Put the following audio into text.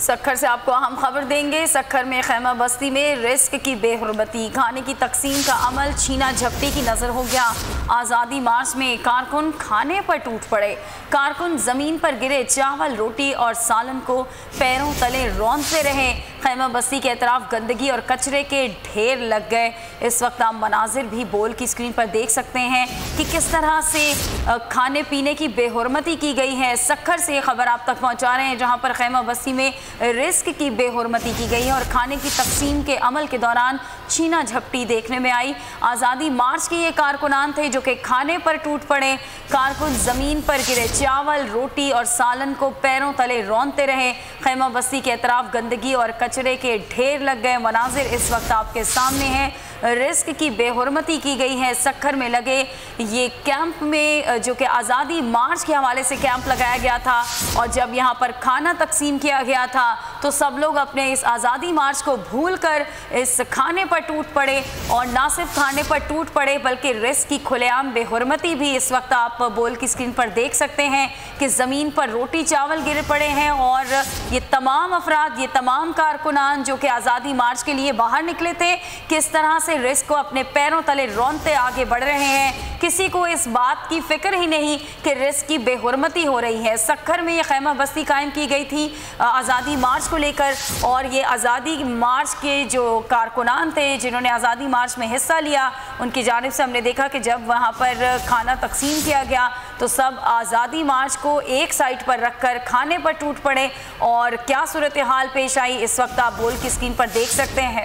سکھر سے آپ کو اہم خبر دیں گے۔ سکھر میں خیمہ بستی میں رزق کی بے حرمتی، کھانے کی تقسیم کا عمل چھینا جھپٹی کی نظر ہو گیا۔ آزادی مارچ میں کارکن کھانے پر ٹوٹ پڑے، کارکن زمین پر گرے، چاول، روٹی اور سالن کو پیروں تلے رونتے رہے۔ خیمہ بستی کے اطراف گندگی اور کچرے کے ڈھیر لگ گئے۔ اس وقت آپ مناظر بھی بول کی اسکرین پر دیکھ سکتے ہیں کہ کس طرح سے کھانے پینے کی بے حرمتی کی گئی ہے۔ سکھر سے یہ خبر آپ تک پہنچا رہے ہیں، جہاں پر خیمہ بستی میں رزق کی بے حرمتی کی گئی ہے اور کھانے کی تقسیم کے عمل کے دوران چھینا جھپٹی دیکھنے میں آئی۔ آزادی مارچ کے یہ کارکنان تھے جو کہ کھانے پر ٹوٹ پڑے، کارکن زمین پر گرے، چاول، روٹی اور سالن کو پیروں تلے رونتے رہے۔ خیمہ بستی کے اطراف گندگی اور کچرے کے ڈھیر لگ گئے۔ مناظر اس وقت آپ کے سامنے ہیں، رزق کی بے حرمتی کی گئی ہے۔ سکھر میں لگے یہ کیمپ میں جو کہ آزادی مارچ کے حوالے سے کیمپ لگایا گیا تھا، اور جب یہاں پر کھانا تقسیم کیا گیا تھا تو سب لوگ اپنے اس آزادی مارچ کو بھول کر اس کھانے پر ٹوٹ پڑے، اور نہ صرف کھانے پر ٹوٹ پڑے بلکہ رزق کی کھلے عام بے حرمتی بھی اس وقت آپ بول کی اسکرین پر دیکھ سکتے ہیں کہ زمین پر روٹی چاول گر پڑے ہیں، اور یہ تمام افراد، یہ تمام کارکنان جو کہ آزادی مارچ کے لیے باہر نکلے تھے، کس طرح سے رزق کو اپنے پیروں تلے رونتے آگے بڑھ رہے ہیں۔ کسی کو اس بات کی فکر ہی نہیں کہ رزق کی بے حرمتی ہو رہی ہے۔ سکھر میں یہ خیمہ بستی قائم کی گئی تھی آزادی مارچ کو لے کر، اور یہ آزادی مارچ کے جو کارکنان تھے جنہوں نے آزادی مارچ میں حصہ لیا، ان کی جانب سے ہم نے دیکھا کہ جب وہاں پر کھانا تقسیم کیا گیا تو سب آزادی مارچ کو ایک سائٹ پر رکھ کر کھانے پر ٹوٹ پڑے، اور کیا صورتحال پیش آئی اس وقت آپ بول کی اسکرین پر دیکھ سکتے ہیں۔